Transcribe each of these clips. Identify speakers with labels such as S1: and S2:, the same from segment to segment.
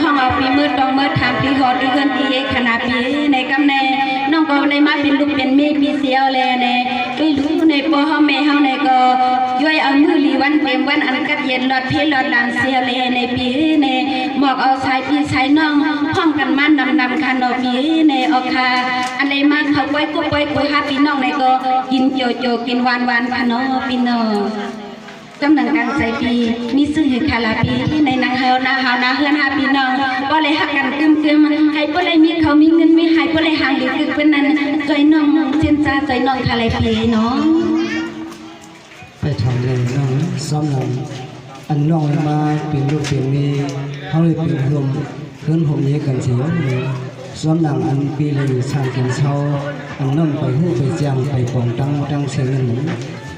S1: ห้องเอาปีมืดดองมืดทำปีหอดอีเกินปีเอกขนาดปีในกำเนน้องก็ในมาเป็นลูกเป็นเมียปีเสียวเลยในไปรู้ในปอห้องแม่ห้องในก็ย่อยเอามือลีวันเต็มวันอันกัดเย็นหลอดเพลหลอดดังเสียวเลยในปีในหมอกเอาชายพี่ชายน้องห้องกันมันนำคันเอาปีในออกคาอันในมาเขาไว้กุ๊บหาพี่น้องในก็กินโจกินวันพนอพี่น้องกำลังการใส่ปีมีซื้อหือคาลาปีในนางเฮานาเฮือนหาพี่น้องก็เลยหักกันกึมให้ก็เลยมีเขามีเงินมีให้ก็เลยห่างหรือคือเพื่อนนั้นใจน้องเส้นจ้าใจน้องคาลาปีเนาะ
S2: ไปทำเลยน้องซ้อมหลังอันน้องมาเป็นลูกเป็นนี้เขาเลยเป็นรวมเพื่อนผมนี้กันเสียเลยซ้อมหลังอันปีเลยสร้างกันเช่าอันน้องไปหู้ไปจังไปปองตั้งเสียงเงินหนุน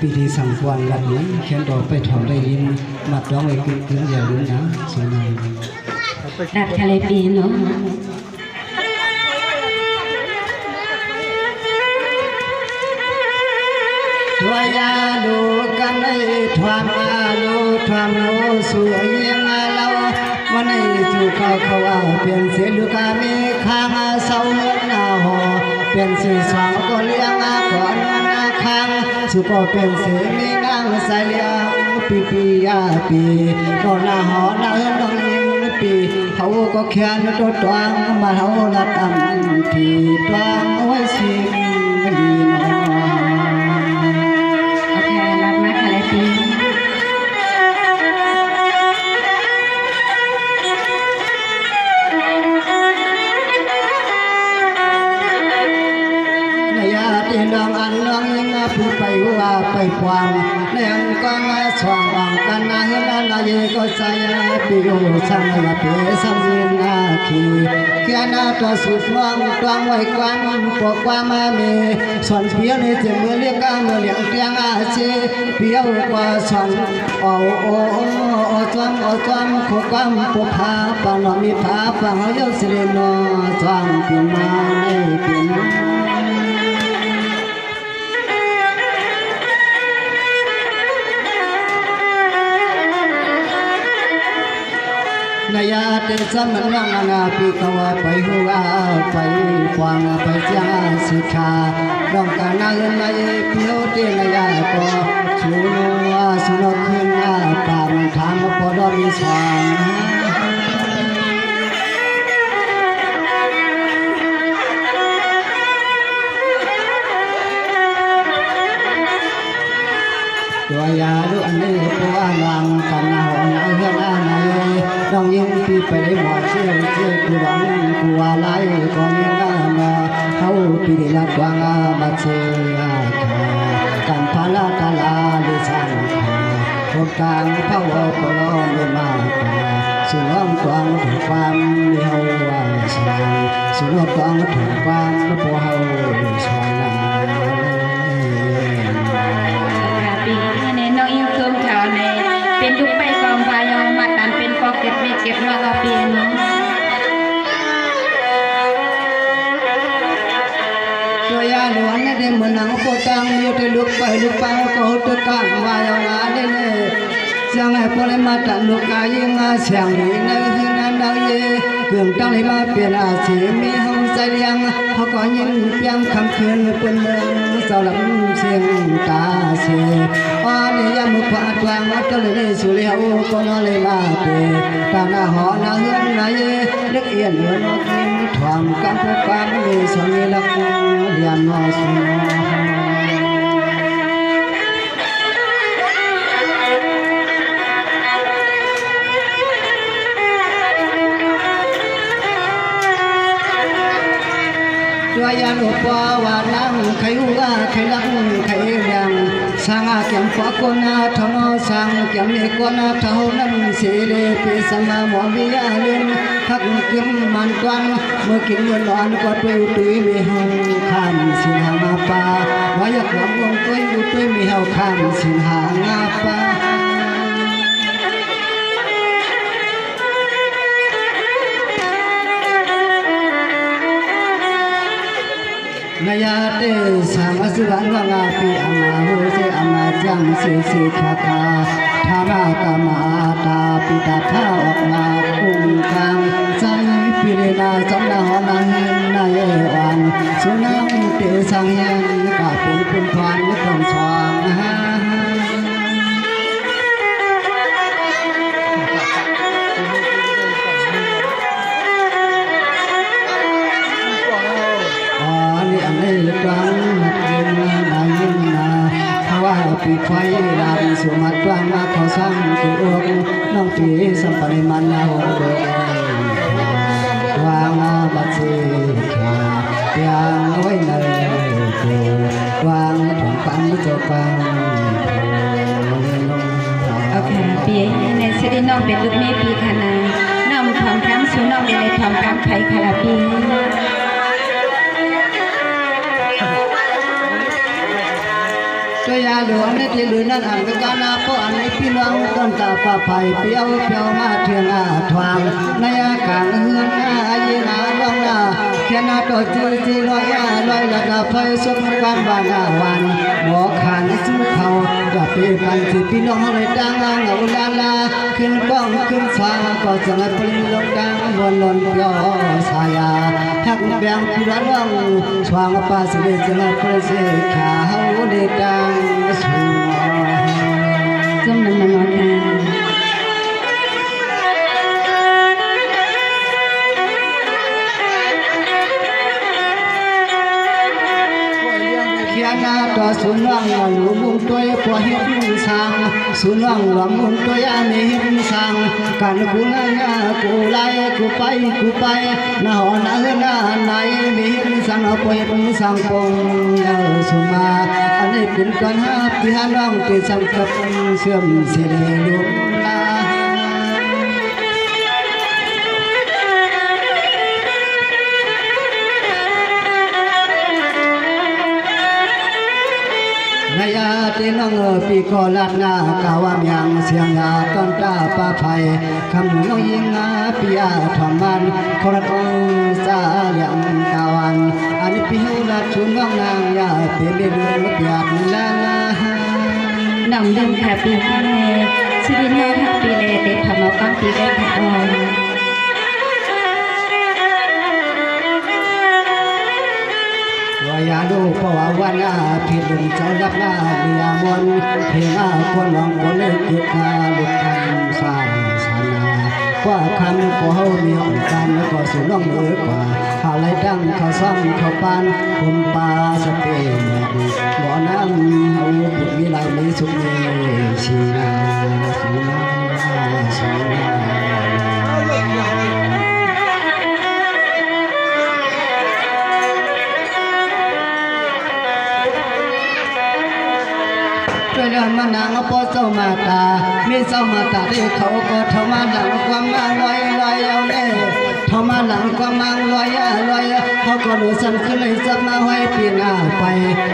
S2: ปีที่สังควันหลับนี้แค่ดอกไปถอนได้ยินมัดร้องไอ้กึ่งอย่าลืมนะสวยงาม
S1: ดัดคาเลปีเนาะ
S2: ตัวยาดูกันในทวามโลสวยยังเราวันนี้ถูกเขาว่าเปลี่ยนเสียลูกามีข้างเสาเงินหน้าหอเปลี่ยนสีสว่างก็เลี้ยงก่อนวันข้างสุก็เป็นเสียมีนางใส่เลี้ยงปีก็หน้าหอหน้าเงินน้องปีเขาก็แค้นตัวตวงมาเขาละตั้งที่ตวงไว้สิดีน้อง
S1: โอเครับมาคาเลปี
S2: น้องอันน้องยังผู้ไปว่าไปความในอันก็มาสว่างวางกันนาเฮลานาเยก็ใส่ปิโยสังละเปสัมเนนาคีแค่นาตัวสุดน้องตวงไว้ความปกความมาเมส่วนเพียในเจมือเรียกเมื่อเลี้ยงเตียงอาเชเพียวกว่าส่วนโอจวมขความปกพาปังนมีพาปังเฮยสิเรนอจวงปีมาในปีนายาเตสมันยังนาปีเขาไปหัวไปควางไปเจ้าสิขาดองการนาเงินนายเพียวเตนายาก็ชูสุนขึ้นปามทางพอดอมีสว่างตัวยาดูอันนี้ตัวลังกันนาหงนาเฮือนนายน้องยิ่งปีไปได้หมดเชื่อกูหวังกูว่าไล่ก็ยังมาเขาปีได้ละกวางมาเชียกันพาลาตาลาดิสังคนกลางเผาปลอมไม่มากสุนทรกวางถูกความมีเฮาว่าสายสุนทรกวางถูกความพวกเฮาสาย
S1: ปีในน้องยิ่งเติมข่าวในเป็นลูกไปกองพายองมาตันเป็นพอเก็บไม่เก็บรอก็เปลี่ยน
S2: ตัวยาหลวงนี่เดมันนังโคตังอยู่ที่ลูกไปก็ตุกันวายองอาเดเนจังไอ้พอเลยมาตันลูกกายิงเสียงนี้ในหินนั้นเย่เกืองตั้งเลยมาเปลี่ยนอาชีพมีห้องใจเลี้ยงเขาก็ยิงเพียงคำคืนเป็นเมืองเศร้าหลับเสียงตาเสียอ๋อเนี่ยยามขวาดวางมาก็เลยสุริยะก็นอนเลยมาเปตาหน้าหอหน้าเฮือนนายเล็กเอียนเหือนกินถ่วงกันพวกความมีสมีลักเรียนนอสุนตัวยาลูกว่าว่านังใครว่าใครลักใครเลี้ยงสังอาเกี่ยมฟ้าคนนาทนอสังเกี่ยมเล็กคนนาเท่านั้นเสียเลยเปสมาหมอวิยาเล่นพักเกี่ยมมันกวนเมื่อกินเงินนอนก็ตุยมีเฮาข้ามสินหามาป่าวายักหลงวงตุยมีเฮาข้ามสินหางาป่านายเตสามัสวันวังอาปีอามาโหเสอามาจังเสสิขากาธารากามาตาปิตาท้าออกมาคุ้มกัง สังเฮียนกาปุ่นคุณพรกองชองนี่อันนี้กลางกินนายินนาเขาว่าปีไฟดาบสุมาตรังมาเขาซ้ำตัวอกน้องปีสัมปริมันนาโอเดวางบัดซีขาเพียงไว้ในตัววางถุงปันจบปัง
S1: โอเคปีในสิริน้องเป็นลูกแม่ปีขนาน้องทำคำสูน้องในทำคำไข่คาราปี
S2: ยาหลวงในที่หรือนั่นอ่านก็นาเพราะอันนี้พี่น้องต้นตาป่าไผ่เปียวมาเทียงทวางในอากาศเฮือนอายีนาลองนาแค่นาตัวจีลอยละดาไฟสุขการบานวันหมอขันสู้เขาจะเป็นปันที่พี่น้องเลยดังเงาลาขึ้นบ้องขึ้นฟ้าก็จะมาปริลงดังบนลนยอสายาทักแบงพี่ร้องสว่างป่าเสด็จจะมาเพื่อเสกขาเฮาเดดัง
S1: จมน้ำมันกัน
S2: เขียนต่อสุนังหลวงมุงตัวพอหินสังสุนังหลวงมุงตัวยามีหินสังกันกูนายกูไล่กูไปนาหอนาเฮนาไหนมีหินสังเอาไปหินสังปงยาสุมาอันนี้เป็นกันหาพี่น้องที่สังกับเสื่อมเสียลุกลานายาตีน้องปีคอลัดนากาวามยังเสียงยาต้นตาป้าไผ่คำน้องยิงปีอาทอมมันครัดองสาเลียงกาวันอันนี้ปีหูลัดชุนน้องนางยาเปลี่ยนเรื่องเปียกลา
S1: น้องดึงค่ะปีแม่ชีวิตน้องทั้งปีเลยเด็กทำเอาก้อนปีได้ค่ะ
S2: อย่าดูเพราะว่าวันผิดเจ้ารับหน้าเมียมนเพียงคนลองคนเล่นกิจการบุกคันสร้างศาลาว่าคำขอเขามีองค์การก็สูงน้องเอ๋ยกว่าหาไรดังเขาซ่อมเขาปานคุมปลาสเปนบ่อน้ำเอาบุตรมีลายมีสุขมีชีนาชีนาเรื่องมานางพอเจ้ามาตามีเจ้ามาตาที่เขาก็ทำมาหลังความมาลอยเอาเน่ทำมาหลังความมาลอยเขาก็รู้สันขึ้นเลยจะมาไว้ปีหน้าไป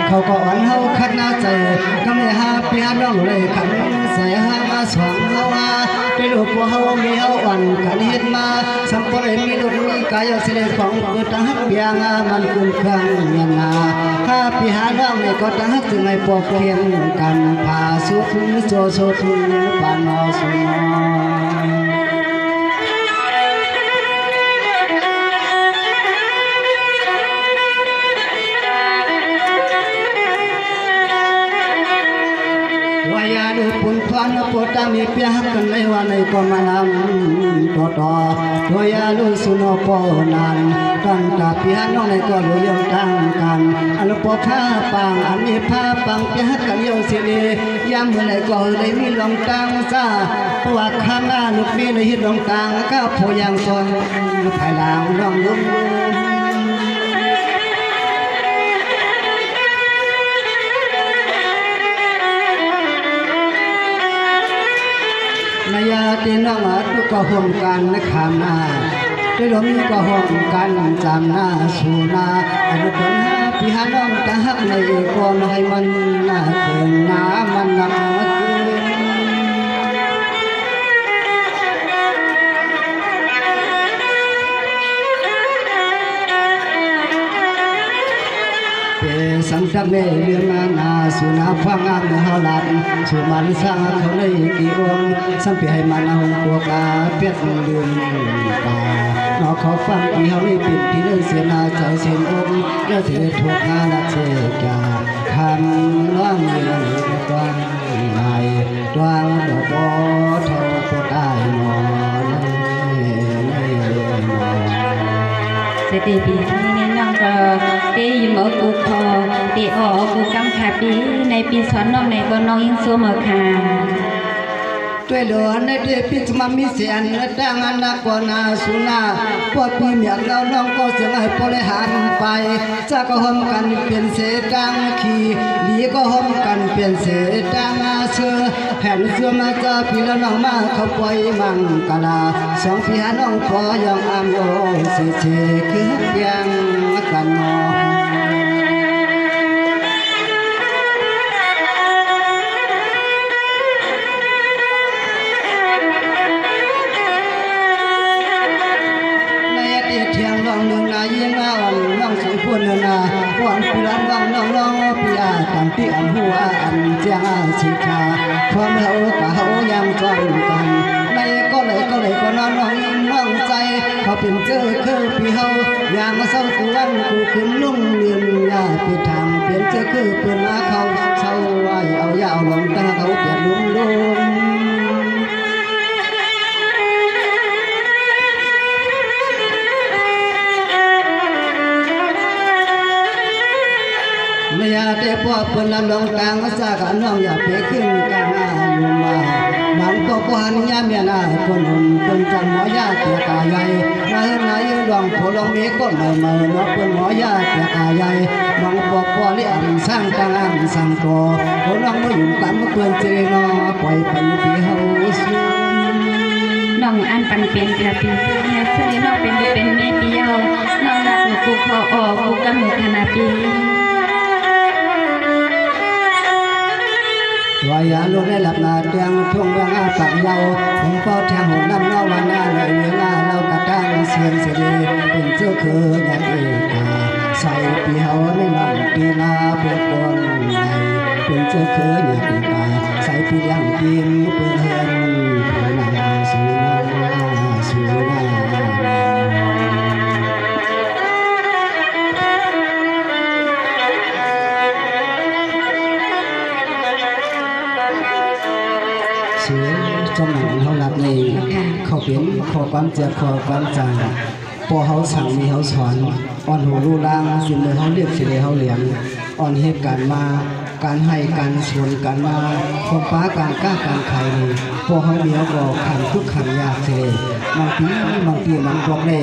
S2: เขาก็อ่อนเฮาคัดหน้าใจก็ไม่หาปีหาน้องเลยขันใส่หามาสวงเฮาไปดูพวกเฮามีเฮาอ่อนกันเฮ็ดมาสัมปรมีดุจมีกายเสด็จของเกิดตั้งหักเบียงมันคุ้มเครื่องเงินนาถ้าปีหาน้องเนี่ยก็ตั้งหักถึงในปอกเพียงกันพาสุขโจโซทุนปานอสุนวายาดูปุ่นควันปวดตามีเปียกันในวันในก็มานำต่อวายาดูสุนปนานตั้งตาเปียน้องในก็รู้ยังตั้งกันอันปอผ้าปังอันมีผ้าปังเปียกันโยสิลียามเมื่อไรก็เลยมีลงตั้งซาเพราะว่าข้างหน้าลูกมีในหิดลงตั้งก็พอยังซนภายหลังน้องลุ่มนายาตีน้องทุกก็ห่วงกันในขามหน้าด้วยลมก็ห่วงกันจำหน้าสู่หน้าอนุคนหาพี่หาน้องตาหักในก่อนให้มันหน้าเกินหน้ามันหนักสังสักเรื่องนาสุนาฟังงามเฮาลัดสุมันสร้างเขาในกี่องค์สัมผัสให้มันเอาตัวกาเปียกลืมตา นอขอฟังที่เฮาได้ปิดที่ได้เสียนาใจเสียนองค์แล้วสิได้ถูกงานละเสกาคันน้องเงินกว้างในกว้างดอกบ่เท่าปวดได้หนอ
S1: เสตีปีนี้น้องก็เตยหมอกูคอเตออกูกำขาปีในปีสอนน้องในก็น้องยิ่งสู้มาค่ะ
S2: ด้วยหลวนในเดือนพิจมามีเสียนดังอันนักกว่านาสุนาพวกพี่เมียเราน้องก็เสียงให้พลหารไปจะก็หอมกันเปลี่ยนเสดังขี่หลีก็หอมกันเปลี่ยนเสดังเสือแผ่นเสื้อมาจะพี่แล้วน้องมาเขาปล่อยมังกลาสองพี่น้องพอยังอามโยเสียเชคือยังกันมองนาวันพิรันวังน้องน้องพิอาตังที่อันหัวอันเจียงสิกาความเฮากับเฮายังจ้องกันในก็เลยก็นอนน้องใจเขาเป็นเจอคือพี่เฮาอย่างมาเศร้าตวันกูขึ้นลุ่งเรียนยาไปทางเปลี่ยนเจอคือเปลี่ยนมาเขาเศร้าไว้เอายาวลงตาเขาเปลี่ยนลุ่มอย่าได้พอเปิ้นลำลงกลางก็ซากันน้องอย่าไปขึ้นกลางอยู่มาบางก็ก็หันยาเมียนาคนหุ่นคนจังหมอยาเตียกาใหญ่นายดวงโผล่มีก้นเมื่อนับเป็นหมอยาเตียกาใหญ่บางก็ก็เลี้ยงสร้างกลางสร้างตัวคนน้องไม่อยู่กันเพื่อนเจนอปล่อยปันปีเฮาสู
S1: น้องอันปันเป็นค่ะปีเสด็จน้องเป็นแม่เดียวน้องรักกูขอออกกูกำหนดขนาดปี
S2: วายาลูกได้หลับนาเตียงทุ่งเมืองอาปักเยาผมเฝ้าแทงหัวน้ำเล่าวันหน้าเลยเวลาเรากระด้างเสียงเสียดีเป็นเจ้าคือแง่เอกาใส่ปีเฮาในน้องปีนาเพื่อคนในเป็นเจ้าคือแง่เอกาใส่ปียังกินเพื่อเฮือนเพื่อนนาสุนาจงหนังเขาหลับในเขาเป็นขอความเจ็บขอความจางพอเขาสั่งมีเขาสอนอ่อนหูรู้ล่างสิ่งใดเขาเรียกสิ่งใดเขาเหลี่ยมอ่อนเหตุการมาการให้การชวนการมาความป้าการกล้าการไข่พอเขาเดียวก็ขันทุกขันยากเสียบางทีมันบอกได้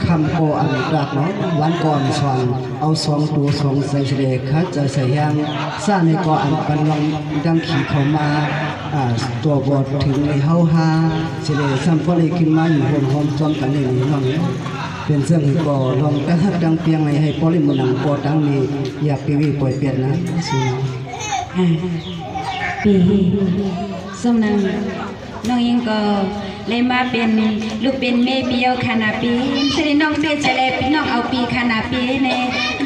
S2: คำโกอันรักเนาะวันก่อนสอนเอาสองตัวสองใส่เสด็จคัดใจใส่ยังสร้างในก่ออันกันลองดังขี่เขามาตัวบอดถึงในเฮาฮาเสด็จซ้ำก็เลยขึ้นมาอยู่บนหอมจอมกันในนี้น้องเป็นเสื่องก่อลองแต่ฮักดังเพียงให้พอลิมนังปอดังนี้อยากปีวีปล่อยเปลี่ยนนะสิ
S1: ปีสมนังน้องยังก็เลยมาเป็นลูกเป็นแม่เบี้ยวขนาปีเสด็จน้องเตจเลยพี่น้องเอาปีขนาปีใน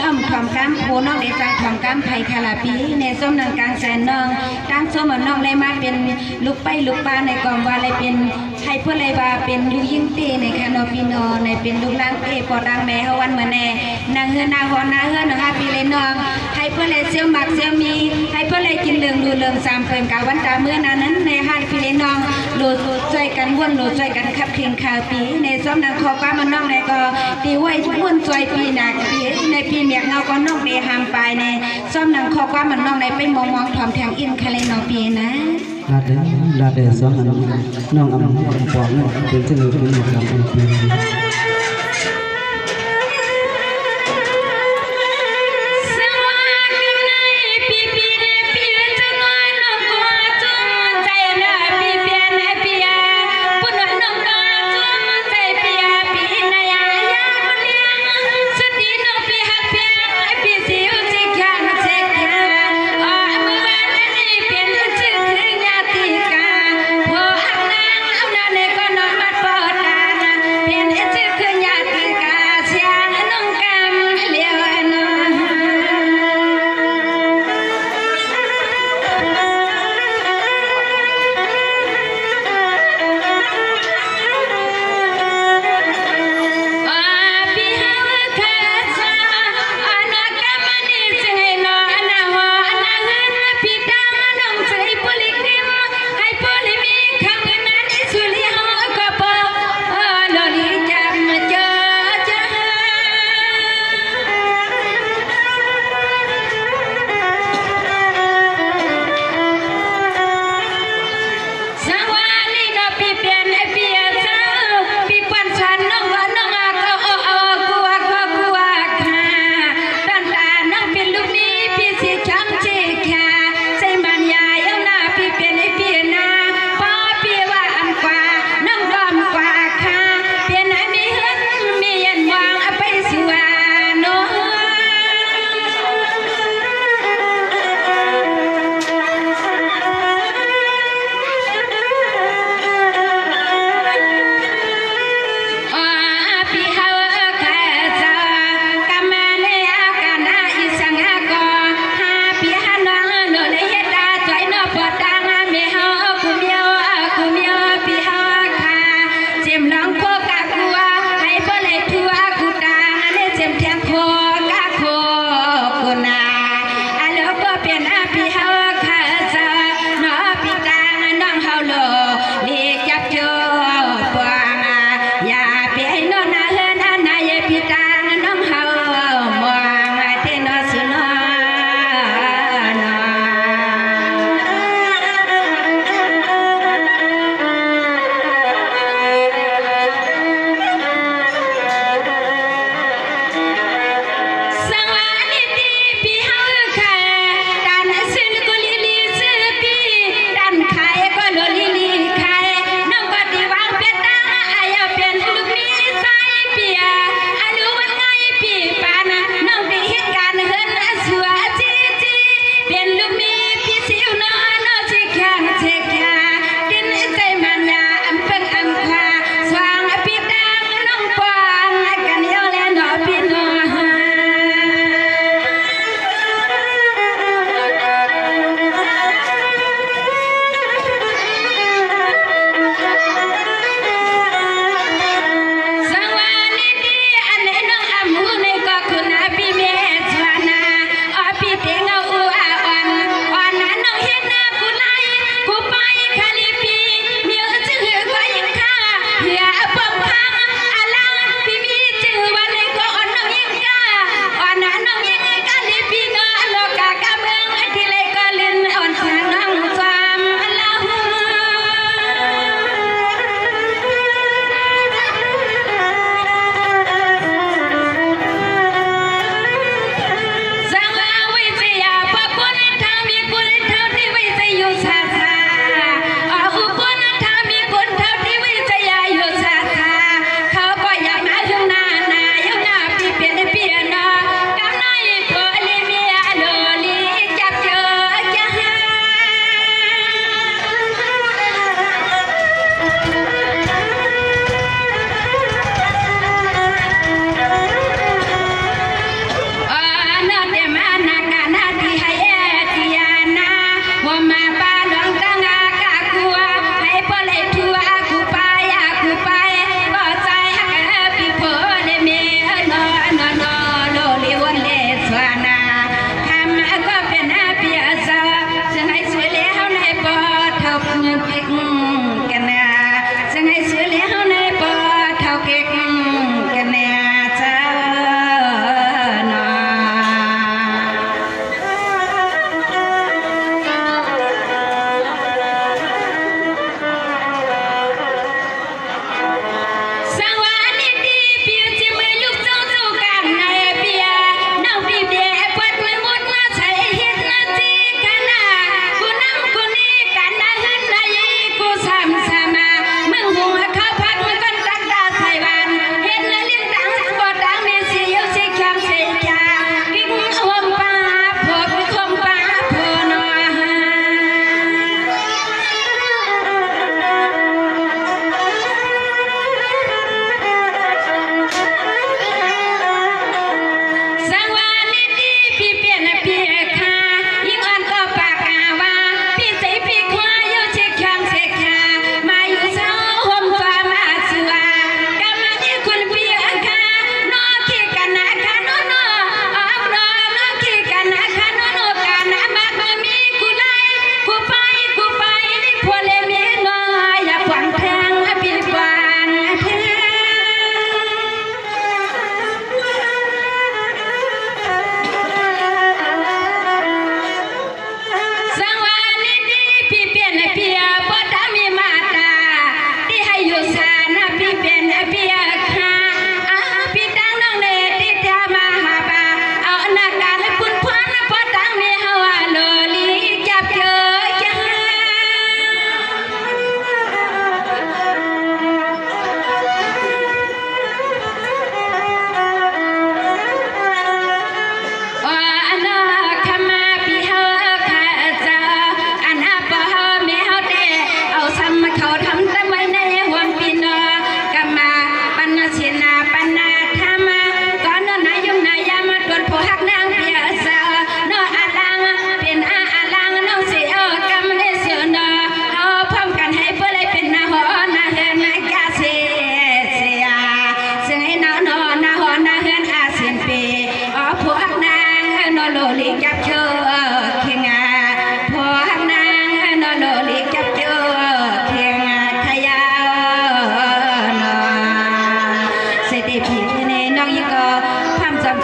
S1: น้องความกำโพน้องได้สร้างความกำไผ่ขนาปีในส้มนังกลางแสนน้องตั้งส้มน้องเลยมาเป็นลูกไปลูกปลาในกองว่าเลยเป็นไทยเพื่อเลยว่าเป็นลูกยิ่งเตในคานอปีนอในเป็นลูกนางเตปอดังแม่เฮวันเหมือนแน่นางเฮือนางหอนางเฮือนนะคะปีเลยน้องไทยเพื่อเลยเซี่ยวหมักเซี่ยวมีไทยเพื่อเลยกินเลืองดูเลืองสามเพิ่มกาวันตาเมื่อนั้นในฮันปีเลยน้องโดดใจกันวนโดดใจกันขับเคียงคาปีในส้มนางคอป้ามันน้องในก็ตีไว้วนใจปีหนักปีในปีเมียเงาก็น้องเดหามไปในส้มนางคอป้ามันน้องในไปมองถอมแทงอินคาเลนอปีนะ
S2: ลาเดสองน้องอำปองเป็นเจ้าหน้าที่เป็นหมอลำปี
S1: เพียน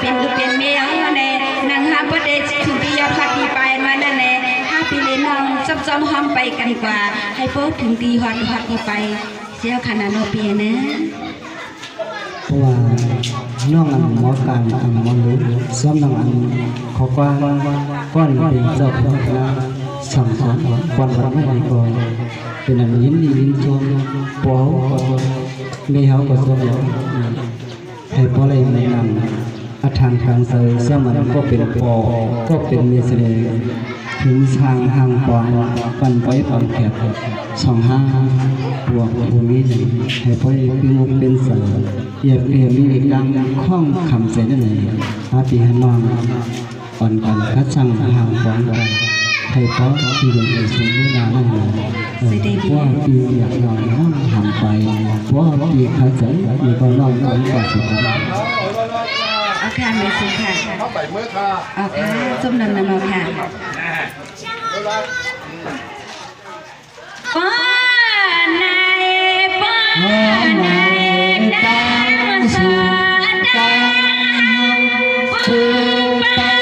S1: เป็นลูกเป็นเมียในนางฮาประเดชถึงที่ยอดพักที่ไปมาแน่แน่ห้าปีเลยน้องจำห้อมไปกันดีกว่าให้โป๊ถึงตีฮอดพักที่ไปเสียขนาดโนเปียนะ
S2: เพราะว่าน้องอันหมอการอันหมอรู้ซ้อมน้องอันขอกว้างก้อนเป็นเจ้าพ่อคณะสังสรรค์วันไม่ดีก่อนเป็นอันยินดียินชมปอเลี้ยวก็สมแล้วให้พอเลยในนำอาทางทางเซอร์เสมันก็เป็นปอก็เป็นเมสเดถึงทางห่างปอนปันไปปันแผด25บวกภูมิให้พอคือมุกเป็นเสือเหยียบเรียมมีอีกดังข้องคำเสนนั่นเองอาปีฮันนองอ่อนกันคัดช่างห่างปอนกันให้พอที่เป็นเสือเวลานั่นว่าปีอยากนอนห้องห่างไปว่าปีขาใจมีก็นอนนอนก่อนสุด
S1: เอาค่ะเมสุค่ะเอาค่ะส้มนำนำค่ะป้านายป้านายดังสุดดังผู้เป่า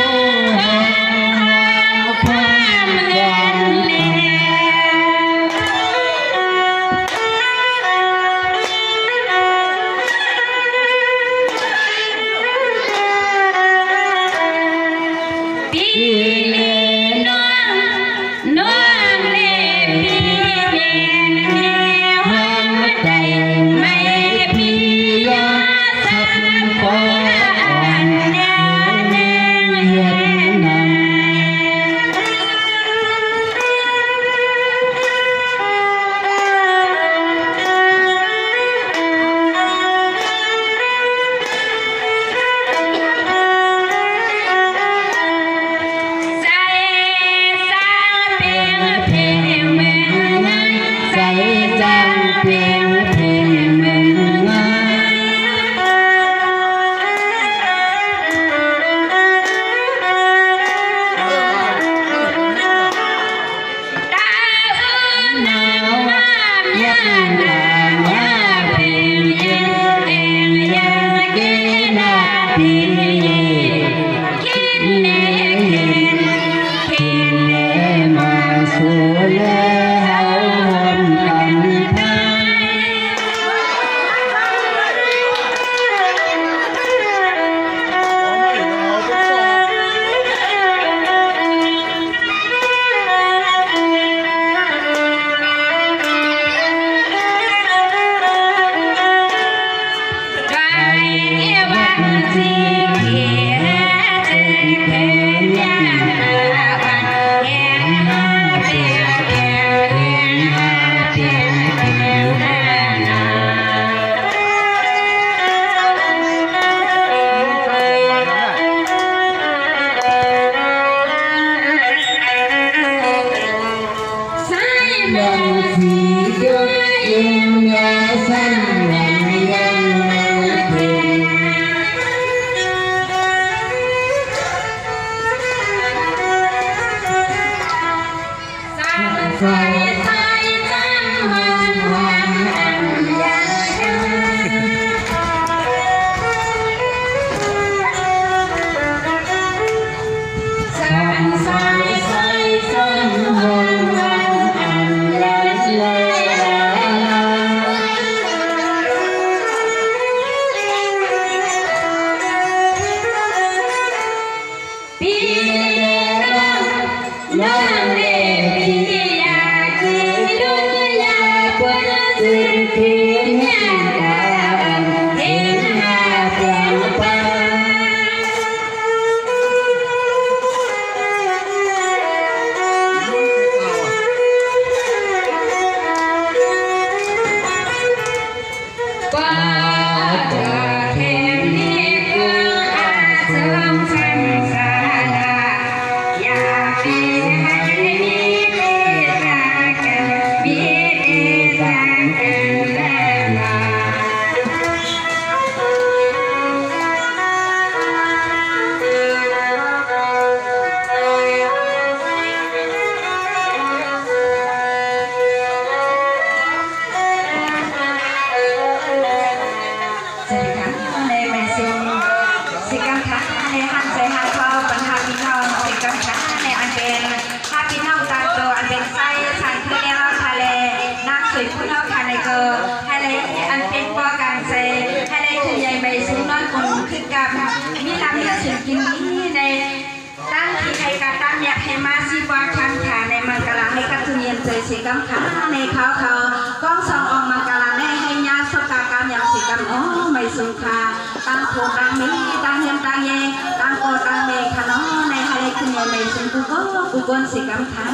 S1: ความเล่นเล่ปีเล่น้องน้องเล่ปีเล่แนวหัวใจไม่ปียาสับปะอ่อนแน่แน่เห็นนำใจสาเพียงเพียงเมืองใจจังเพียงเพียงเมืองตาหนาวน้ำยังหลังว่าเพียงเย็นเองยังกินเพียงเย็นคิดเล่เห็นคิดเล่มาสู่แล้วกันไปไกลวันที่เขียนถึงเพียงยามวันเห็นเพียงเพียงเห็นเพียงเพียงนา สายบนสีเดือดยังยาสั้นยังยังเพียงสายสายจังหอมหอมอันยาสายสายสายจังหอมหอมอันลาลาลาปีน้องเล่ปียาจีดุยาปนสุดเพียงยังตาเห็นหน้าเปล่าเปล่าป้าจะเห็นนี่คืออาสมสังสาราอย่าปีให้มีเมตตากันมีเดชะกันแล้วนะ สวัสดีค่ะในแม่ซิงสิกัมค่ะ ชีวาชันขาในมังกรในกัตุเนียนเจสิกัมขาในเขาก้องสององมังกรในให้ญาสกากามยังสิกัมโอไม่สุขาตั้งโคตั้งมีตั้งเฮียมตั้งเยตั้งโอตั้งเมฆขนอในให้คุเนียนไม่สุกุโกกุกนสิกัมขา